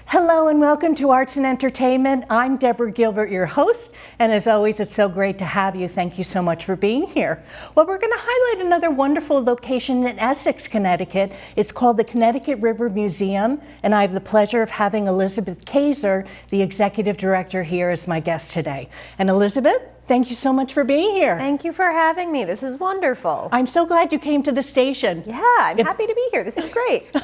Hello and welcome to Arts and Entertainment. I'm Deborah Gilbert, your host, and as always, it's so great to have you. Thank you so much for being here. Well, we're going to highlight another wonderful location in Essex, Connecticut. It's called the Connecticut River Museum, and I have the pleasure of having Elizabeth Kaiser, the executive director, here as my guest today. And Elizabeth, thank you so much for being here. Thank you for having me. This is wonderful. I'm so glad you came to the station. Yeah, I'm happy to be here. This is great.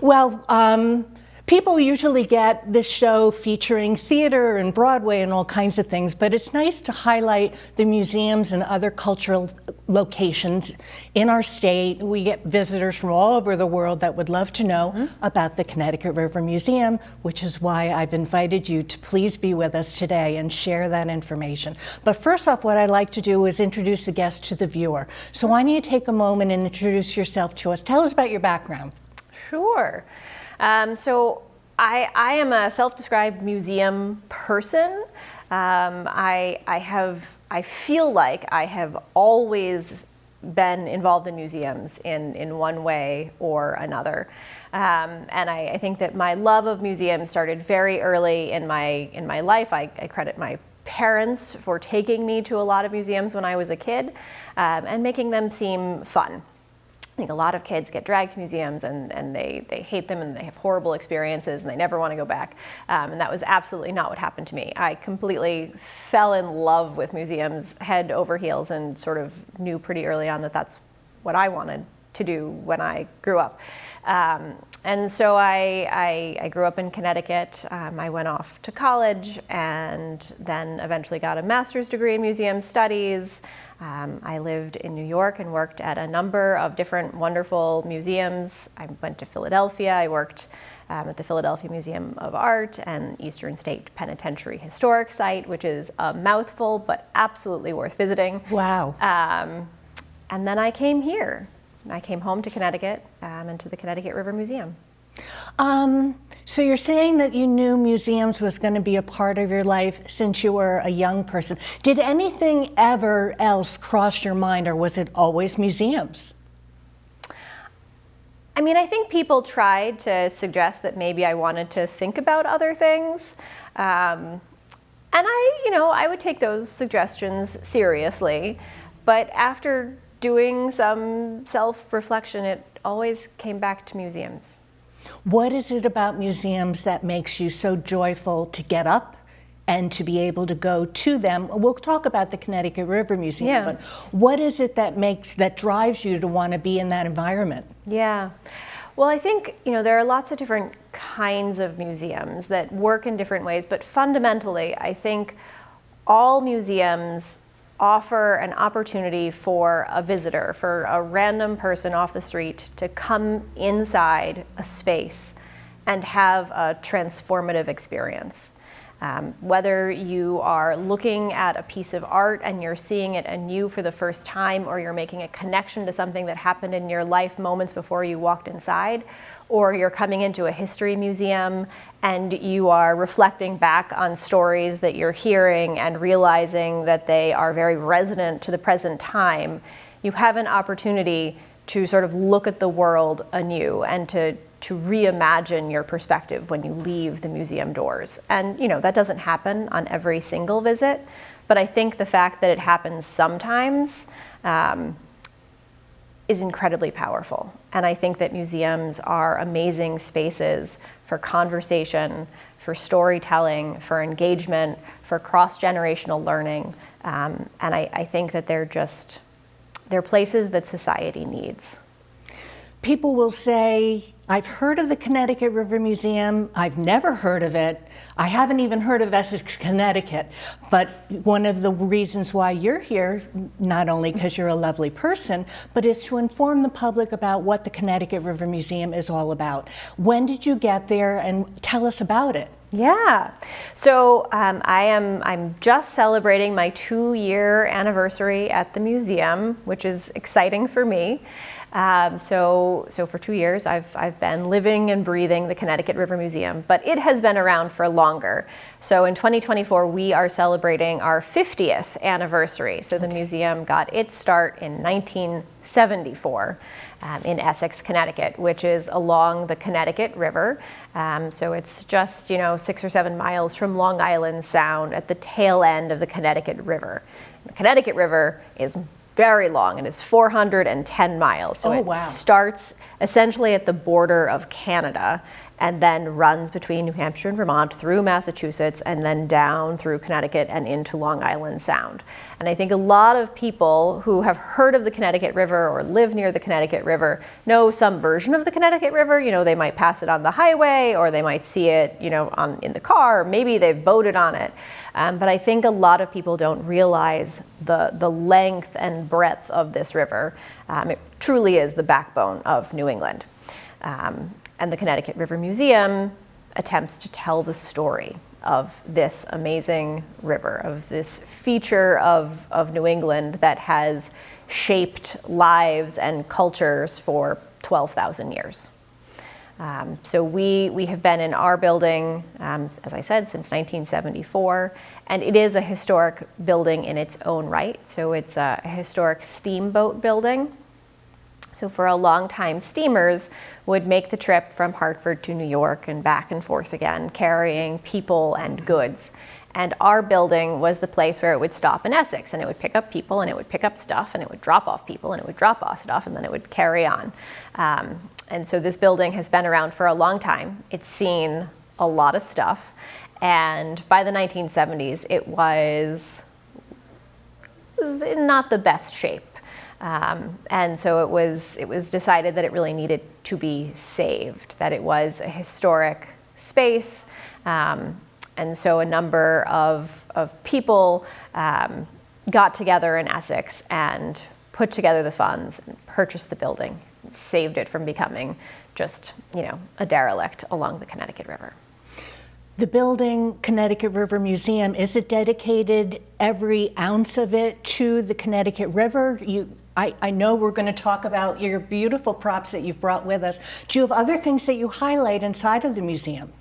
Well, people usually get this show featuring theater and Broadway and all kinds of things, but it's nice to highlight the museums and other cultural locations in our state. We get visitors from all over the world that would love to know about the Connecticut River Museum, which is why I've invited you to please be with us today and share that information. But first off, what I'd like to do is introduce the guest to the viewer. So why don't you take a moment and introduce yourself to us. Tell us about your background. Sure. So I am a self-described museum person. I feel like I have always been involved in museums in one way or another. And I think that my love of museums started very early in my life. I credit my parents for taking me to a lot of museums when I was a kid and making them seem fun. I think a lot of kids get dragged to museums and they hate them and they have horrible experiences and they never want to go back. And that was absolutely not what happened to me. I completely fell in love with museums head over heels and sort of knew pretty early on that that's what I wanted to do when I grew up. And so I grew up in Connecticut. I went off to college and then eventually got a master's degree in museum studies. I lived in New York and worked at a number of different wonderful museums. I went to Philadelphia. I worked at the Philadelphia Museum of Art and Eastern State Penitentiary Historic Site, which is a mouthful, but absolutely worth visiting. Wow. And then I came here. I came home to Connecticut and to the Connecticut River Museum. So you're saying that you knew museums was going to be a part of your life since you were a young person. Did anything ever else cross your mind, or was it always museums? I mean, I think people tried to suggest that maybe I wanted to think about other things. And I would take those suggestions seriously. But after doing some self-reflection, it always came back to museums. What is it about museums that makes you so joyful to get up and to be able to go to them? We'll talk about the Connecticut River Museum, but what is it that drives you to want to be in that environment? Yeah. Well, I think, there are lots of different kinds of museums that work in different ways, but fundamentally, I think all museums offer an opportunity for a visitor, for a random person off the street to come inside a space and have a transformative experience. Whether you are looking at a piece of art and you're seeing it anew for the first time, or you're making a connection to something that happened in your life moments before you walked inside, or you're coming into a history museum and you are reflecting back on stories that you're hearing and realizing that they are very resonant to the present time, you have an opportunity to sort of look at the world anew and to reimagine your perspective when you leave the museum doors. And that doesn't happen on every single visit, but I think the fact that it happens sometimes is incredibly powerful. And I think that museums are amazing spaces for conversation, for storytelling, for engagement, for cross-generational learning. And I think that they're places that society needs. People will say, I've heard of the Connecticut River Museum. I've never heard of it. I haven't even heard of Essex, Connecticut. But one of the reasons why you're here, not only because you're a lovely person, but is to inform the public about what the Connecticut River Museum is all about. When did you get there, and tell us about it? Yeah. So I'm just celebrating my 2-year anniversary at the museum, which is exciting for me. So for 2 years, I've been living and breathing the Connecticut River Museum, but it has been around for longer. So in 2024, we are celebrating our 50th anniversary. So the museum got its start in 1974 in Essex, Connecticut, which is along the Connecticut River. So it's just 6 or 7 miles from Long Island Sound at the tail end of the Connecticut River. The Connecticut River is very long. It is 410 miles. So it starts essentially at the border of Canada and then runs between New Hampshire and Vermont through Massachusetts and then down through Connecticut and into Long Island Sound. And I think a lot of people who have heard of the Connecticut River or live near the Connecticut River know some version of the Connecticut River. They might pass it on the highway, or they might see it, in the car. Maybe they've boated on it. But I think a lot of people don't realize the length and breadth of this river. It truly is the backbone of New England. And the Connecticut River Museum attempts to tell the story of this amazing river, of this feature of New England that has shaped lives and cultures for 12,000 years. So we have been in our building, as I said, since 1974, and it is a historic building in its own right. So it's a historic steamboat building. So for a long time, steamers would make the trip from Hartford to New York and back and forth again, carrying people and goods. And our building was the place where it would stop in Essex, and it would pick up people, and it would pick up stuff, and it would drop off people, and it would drop off stuff, and then it would carry on. And so this building has been around for a long time. It's seen a lot of stuff. And by the 1970s, it was in not the best shape. And so it was decided that it really needed to be saved, that it was a historic space. And so a number of people got together in Essex and put together the funds and purchased the building, saved it from becoming just, a derelict along the Connecticut River. The building, Connecticut River Museum, is it dedicated, every ounce of it, to the Connecticut River? I know we're going to talk about your beautiful props that you've brought with us. Do you have other things that you highlight inside of the museum?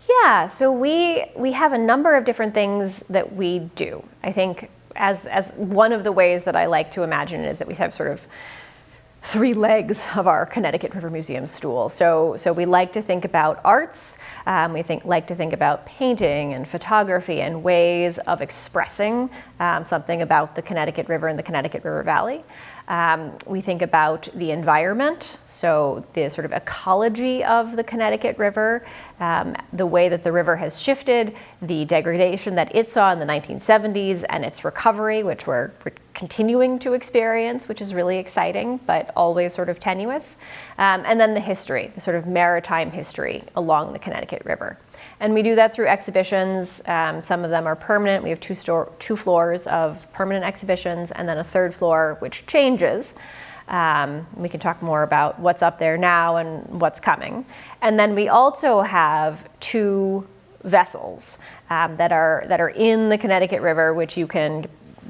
Yeah, so we have a number of different things that we do. I think as one of the ways that I like to imagine it is that we have sort of 3 legs of our Connecticut River Museum stool. So we like to think about arts, like to think about painting and photography and ways of expressing something about the Connecticut River and the Connecticut River Valley. We think about the environment, so the sort of ecology of the Connecticut River, the way that the river has shifted, the degradation that it saw in the 1970s, and its recovery, which we're continuing to experience, which is really exciting, but always sort of tenuous. And then the history, the sort of maritime history along the Connecticut River. And we do that through exhibitions. Some of them are permanent. We have 2 floors of permanent exhibitions, and then a 3rd floor which changes. We can talk more about what's up there now and what's coming. And then we also have 2 vessels that are in the Connecticut River, which you can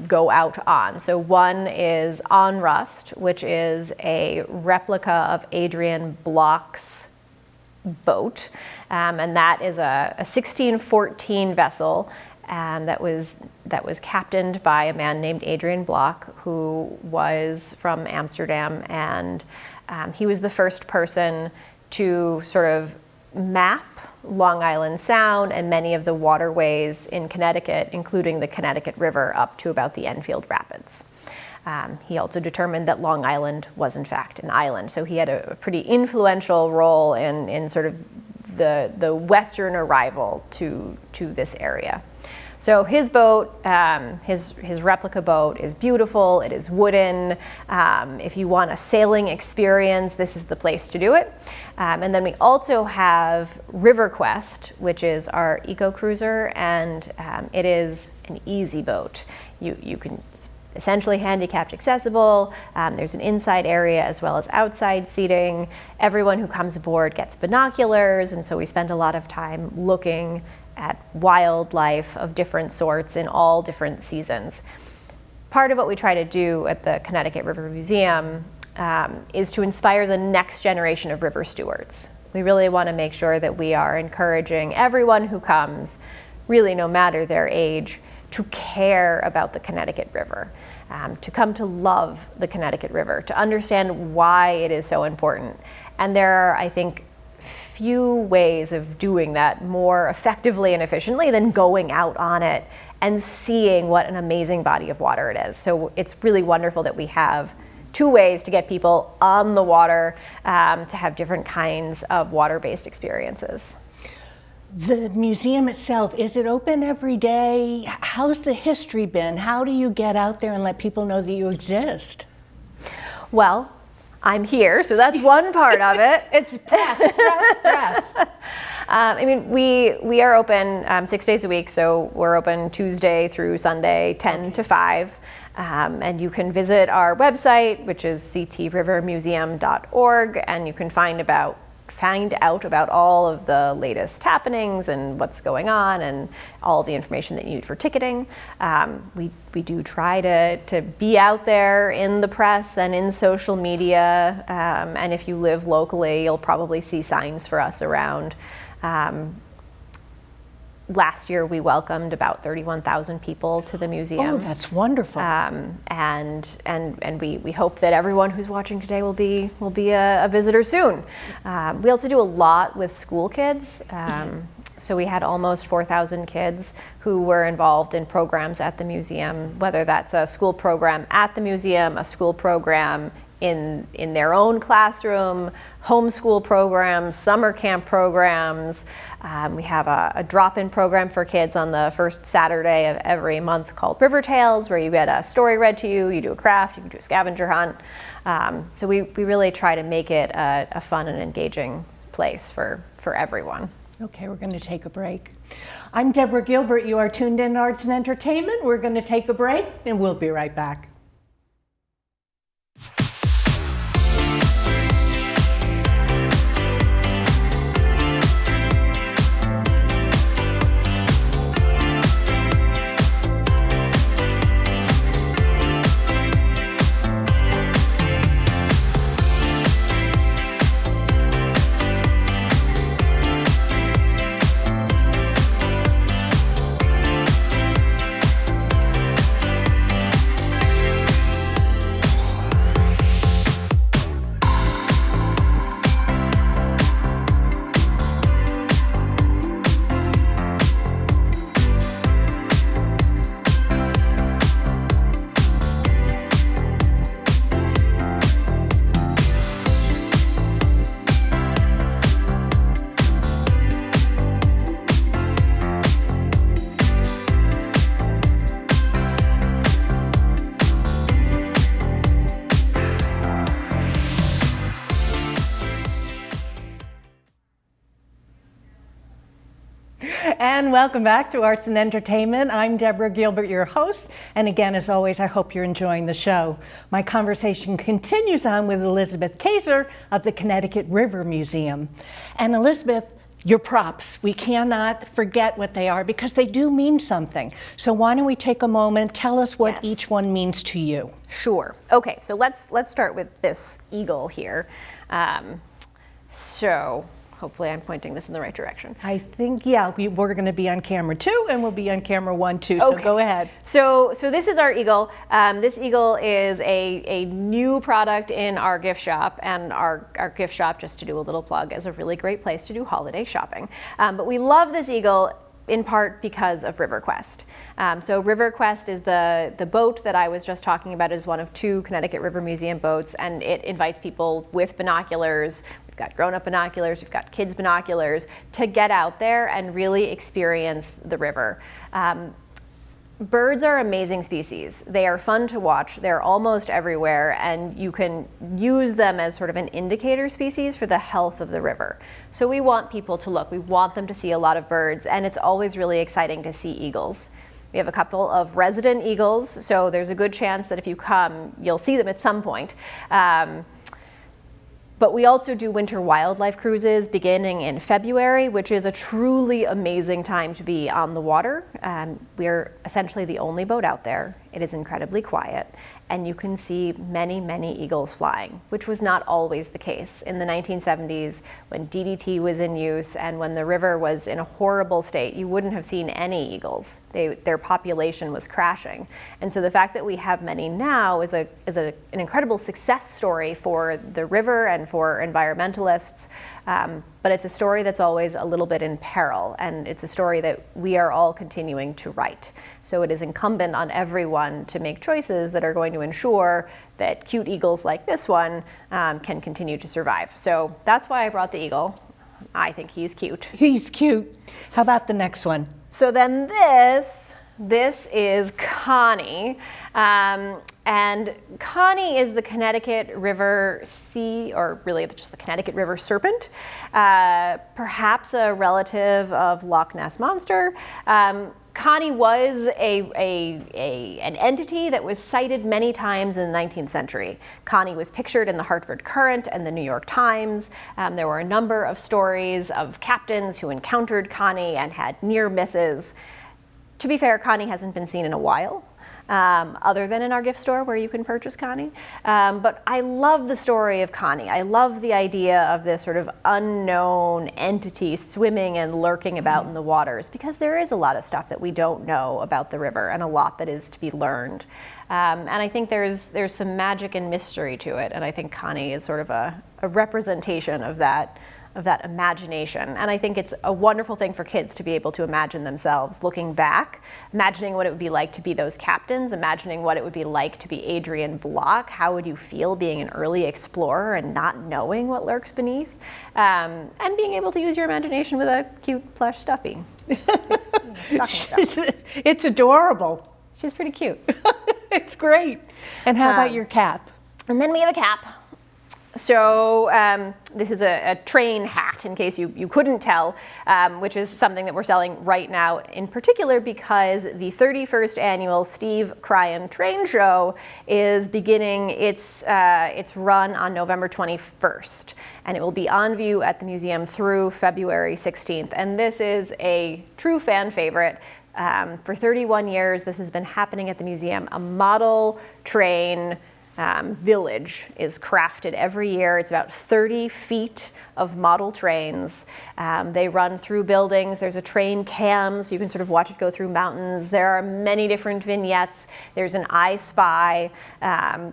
go out on. So one is On Rust, which is a replica of Adrian Block's boat, and that is a 1614 vessel that was captained by a man named Adrian Block, who was from Amsterdam, and he was the first person to sort of map Long Island Sound and many of the waterways in Connecticut, including the Connecticut River up to about the Enfield Rapids. He also determined that Long Island was in fact an island. So he had a pretty influential role in sort of the Western arrival to this area. So his boat, his replica boat is beautiful, it is wooden. If you want a sailing experience, this is the place to do it. And then we also have River Quest, which is our eco-cruiser, and it is an easy boat. You can, it's essentially handicapped accessible. There's an inside area as well as outside seating. Everyone who comes aboard gets binoculars, and so we spend a lot of time looking at wildlife of different sorts in all different seasons. Part of what we try to do at the Connecticut River Museum is to inspire the next generation of river stewards. We really want to make sure that we are encouraging everyone who comes, really no matter their age, to care about the Connecticut River, to come to love the Connecticut River, to understand why it is so important. And there are, I think, few ways of doing that more effectively and efficiently than going out on it and seeing what an amazing body of water it is. So it's really wonderful that we have two ways to get people on the water, to have different kinds of water-based experiences. The museum itself, is it open every day? How's the history been? How do you get out there and let people know that you exist? Well, I'm here, so that's one part of it. It's press. I mean, we are open 6 days a week, so we're open Tuesday through Sunday, 10 to 5. And you can visit our website, which is ctrivermuseum.org, and you can find out about all of the latest happenings and what's going on and all the information that you need for ticketing. We do try to be out there in the press and in social media, and if you live locally, you'll probably see signs for us around. Last year, we welcomed about 31,000 people to the museum. Oh, that's wonderful. And we hope that everyone who's watching today will be a visitor soon. We also do a lot with school kids. So we had almost 4,000 kids who were involved in programs at the museum, whether that's a school program at the museum, a school program in their own classroom, homeschool programs, summer camp programs. We have a drop-in program for kids on the first Saturday of every month called River Tales, where you get a story read to you, you do a craft, you can do a scavenger hunt. So we really try to make it a fun and engaging place for everyone. Okay, we're going to take a break. I'm Deborah Gilbert. You are tuned in to Arts and Entertainment. We're going to take a break, and we'll be right back. And welcome back to Arts and Entertainment. I'm Deborah Gilbert, your host. And again, as always, I hope you're enjoying the show. My conversation continues on with Elizabeth Kaiser of the Connecticut River Museum. And Elizabeth, your props, we cannot forget what they are because they do mean something. So why don't we take a moment, tell us what each one means to you. Sure. Okay, so let's start with this eagle here. So hopefully I'm pointing this in the right direction. I think, yeah, we're going to be on camera 2 and we'll be on camera 1 too, so go ahead. So this is our eagle. This eagle is a new product in our gift shop, and our gift shop, just to do a little plug, is a really great place to do holiday shopping. But we love this eagle in part because of RiverQuest. So RiverQuest is the boat that I was just talking about. It is one of 2 Connecticut River Museum boats, and it invites people with binoculars. We've got grown-up binoculars, we've got kids binoculars, to get out there and really experience the river. Birds are amazing species. They are fun to watch. They're almost everywhere, and you can use them as sort of an indicator species for the health of the river. So we want people to look. We want them to see a lot of birds, and it's always really exciting to see eagles. We have a couple of resident eagles, so there's a good chance that if you come, you'll see them at some point. But we also do winter wildlife cruises beginning in February, which is a truly amazing time to be on the water. We're essentially the only boat out there It is incredibly quiet, and you can see many, many eagles flying, which was not always the case. In the 1970s, when DDT was in use and when the river was in a horrible state, you wouldn't have seen any eagles. Their population was crashing. And so the fact that we have many now is an incredible success story for the river and for environmentalists. But it's a story that's always a little bit in peril, and it's a story that we are all continuing to write. So it is incumbent on everyone to make choices that are going to ensure that cute eagles like this one can continue to survive. So that's why I brought the eagle. I think he's cute. He's cute. How about the next one? So then this is Connie. And Connie is the Connecticut River sea, or really just the Connecticut River serpent, perhaps a relative of Loch Ness Monster. Connie was an entity that was cited many times in the 19th century. Connie was pictured in the Hartford Courant and the New York Times. There were a number of stories of captains who encountered Connie and had near misses. To be fair, Connie hasn't been seen in a while, other than in our gift store where you can purchase Connie. But I love the story of Connie. I love the idea of this sort of unknown entity swimming and lurking about in the waters, because there is a lot of stuff that we don't know about the river and a lot that is to be learned. And I think there's some magic and mystery to it, and I think Connie is sort of a representation of that imagination. And I think it's a wonderful thing for kids to be able to imagine themselves looking back, imagining what it would be like to be those captains, imagining what it would be like to be Adrian Block. How would you feel being an early explorer and not knowing what lurks beneath? And being able to use your imagination with a cute plush stuffy. It's adorable. She's pretty cute. It's great. And how about your cap? And then we have a cap. So this is a train hat, in case you couldn't tell, which is something that we're selling right now, in particular because the 31st annual Steve Cryan Train Show is beginning its run on November 21st, and it will be on view at the museum through February 16th. And this is a true fan favorite. For 31 years, this has been happening at the museum. A model train village is crafted every year. It's about 30 feet of model trains. They run through buildings. There's a train cam, so you can sort of watch it go through mountains. There are many different vignettes. There's an I Spy,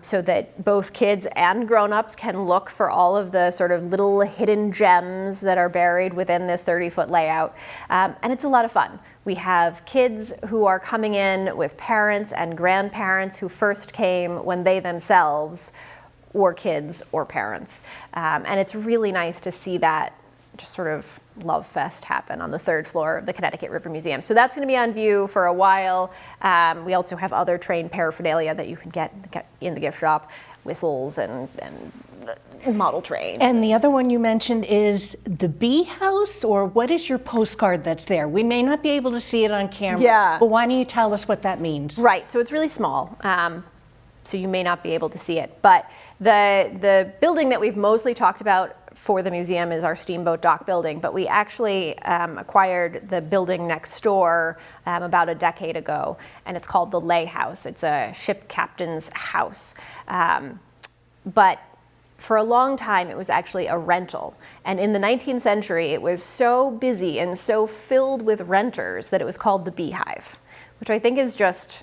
so that both kids and grown-ups can look for all of the sort of little hidden gems that are buried within this 30-foot layout. And it's a lot of fun. We have kids who are coming in with parents and grandparents who first came when they themselves were kids or parents. And it's really nice to see that just sort of love fest happen on the third floor of the Connecticut River Museum. So that's going to be on view for a while. We also have other train paraphernalia that you can get in the gift shop, whistles and model trains. And the other one you mentioned is the Bee House, or what is your postcard that's there? We may not be able to see it on camera, Yeah. but why don't you tell us what that means? Right, so it's really small, so you may not be able to see it. But the building that we've mostly talked about for the museum is our Steamboat Dock building, but we actually acquired the building next door about a decade ago, and it's called the Lay House. It's a ship captain's house. But for a long time, it was actually a rental. And in the 19th century, it was so busy and so filled with renters that it was called the Beehive, which I think it's just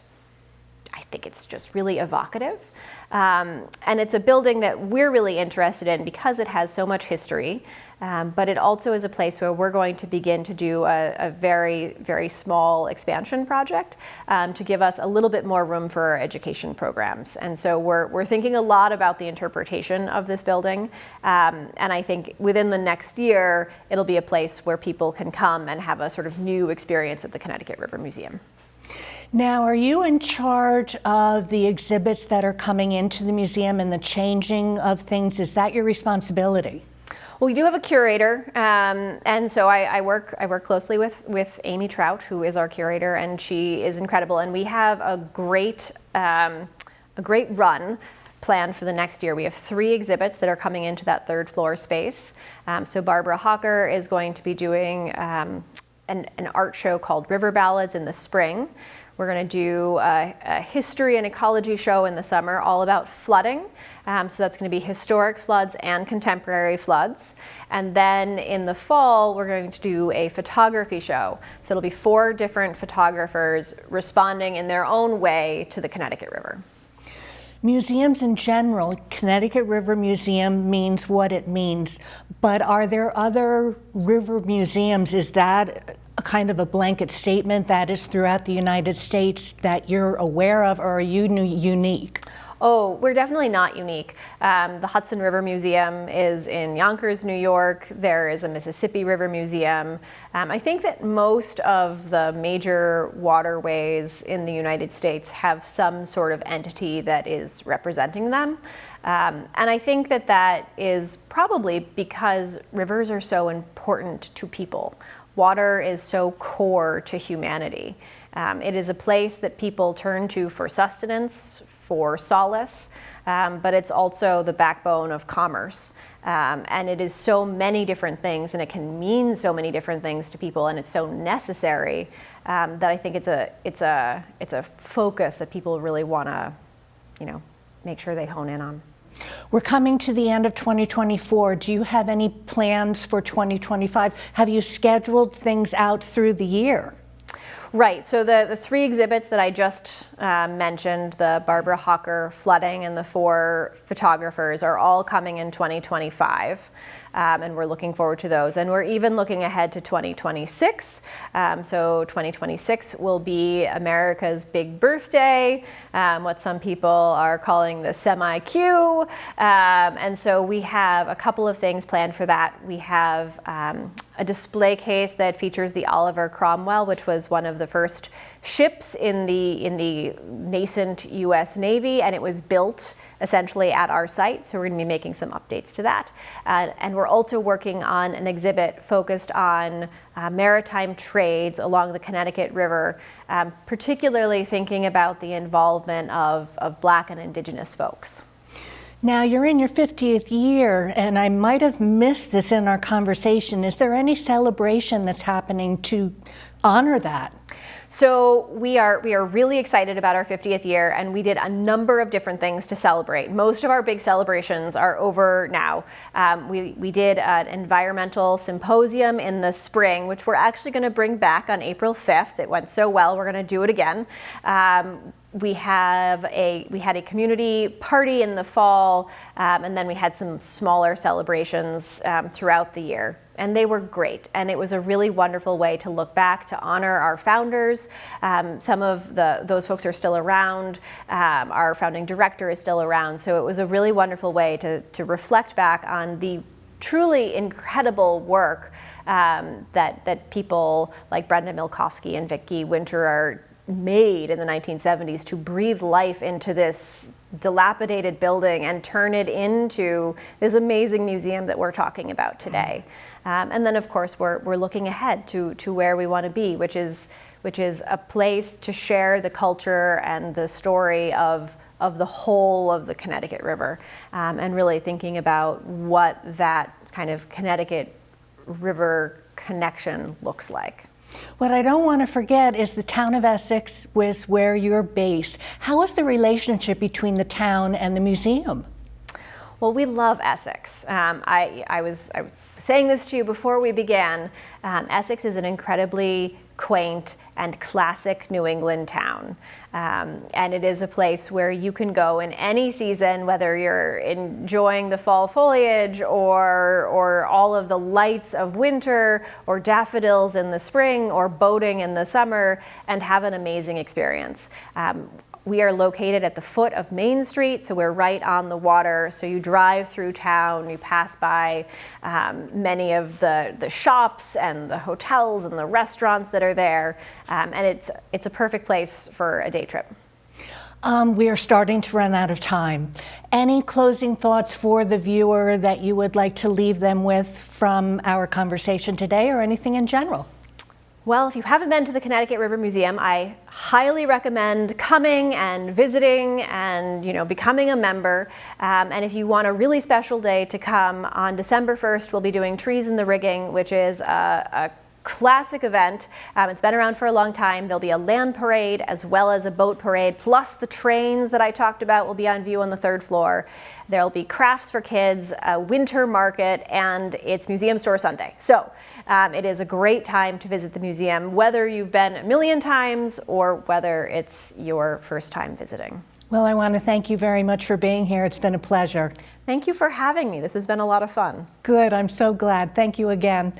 really evocative. And it's a building that we're really interested in because it has so much history, but it also is a place where we're going to begin to do a very, very small expansion project to give us a little bit more room for our education programs. And so we're thinking a lot about the interpretation of this building. And I think within the next year, it'll be a place where people can come and have a sort of new experience at the Connecticut River Museum. Now, are you in charge of the exhibits that are coming into the museum and the changing of things? Is that your responsibility? Well, we do have a curator, and so I work closely with Amy Trout, who is our curator, and she is incredible. And we have a great run planned for the next year. We have 3 exhibits that are coming into that third floor space. So Barbara Hawker is going to be doing an art show called River Ballads in the spring. We're going to do a history and ecology show in the summer all about flooding. So that's going to be historic floods and contemporary floods. And then in the fall, we're going to do a photography show. So it'll be 4 different photographers responding in their own way to the Connecticut River. Museums in general, Connecticut River Museum means what it means, but are there other river museums? Is that a kind of a blanket statement that is throughout the United States that you're aware of, or are you unique? Oh, we're definitely not unique. The Hudson River Museum is in Yonkers, New York. There is a Mississippi River Museum. I think that most of the major waterways in the United States have some sort of entity that is representing them. And I think that that is probably because rivers are so important to people. Water is so core to humanity. It is a place that people turn to for sustenance, for solace, but it's also the backbone of commerce. And it is so many different things, and it can mean so many different things to people, and it's so necessary that I think it's a focus that people really want to, make sure they hone in on. We're coming to the end of 2024. Do you have any plans for 2025? Have you scheduled things out through the year? Right, so the 3 exhibits that I just mentioned, the Barbara Hawker flooding and the 4 photographers, are all coming in 2025. And we're looking forward to those. And we're even looking ahead to 2026. So 2026 will be America's big birthday, what some people are calling the semi-Q. And so we have a couple of things planned for that. We have a display case that features the Oliver Cromwell, which was one of the first ships in the nascent U.S. Navy, and it was built essentially at our site. So we're going to be making some updates to that. And we're also working on an exhibit focused on maritime trades along the Connecticut River, particularly thinking about the involvement of Black and Indigenous folks. Now, you're in your 50th year, and I might have missed this in our conversation. Is there any celebration that's happening to honor that? So we are really excited about our 50th year, and we did a number of different things to celebrate. Most of our big celebrations are over now. We did an environmental symposium in the spring, which we're actually going to bring back on April 5th. It went so well, we're going to do it again. We had a community party in the fall, and then we had some smaller celebrations throughout the year. And they were great, and it was a really wonderful way to look back, to honor our founders. Some of those folks are still around. Our founding director is still around, so it was a really wonderful way to reflect back on the truly incredible work that people like Brenda Milkowski and Vicki Winter are made in the 1970s to breathe life into this dilapidated building and turn it into this amazing museum that we're talking about today. And then, of course, we're looking ahead to where we want to be, which is a place to share the culture and the story of the whole of the Connecticut River, and really thinking about what that kind of Connecticut River connection looks like. What I don't want to forget is the town of Essex was where you're based. How is the relationship between the town and the museum? Well, we love Essex. I was saying this to you before we began. Essex is an incredibly quaint and classic New England town. And it is a place where you can go in any season, whether you're enjoying the fall foliage or all of the lights of winter or daffodils in the spring or boating in the summer, and have an amazing experience. We are located at the foot of Main Street, so we're right on the water. So you drive through town, you pass by many of the shops and the hotels and the restaurants that are there, and it's a perfect place for a day trip. We are starting to run out of time. Any closing thoughts for the viewer that you would like to leave them with from our conversation today, or anything in general? Well, if you haven't been to the Connecticut River Museum, I highly recommend coming and visiting and becoming a member. And if you want a really special day to come, on December 1st, we'll be doing Trees in the Rigging, which is a classic event. It's been around for a long time. There'll be a land parade as well as a boat parade, plus the trains that I talked about will be on view on the 3rd floor. There'll be crafts for kids, a winter market, and it's Museum Store Sunday. So it is a great time to visit the museum, whether you've been a million times or whether it's your first time visiting. Well, I want to thank you very much for being here. It's been a pleasure. Thank you for having me. This has been a lot of fun. Good, I'm so glad. Thank you again.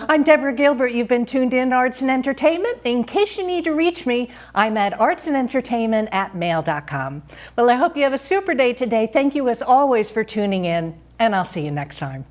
I'm Deborah Gilbert. You've been tuned in to Arts and Entertainment. In case you need to reach me, I'm at artsandentertainment@mail.com. Well, I hope you have a super day today. Thank you as always for tuning in, and I'll see you next time.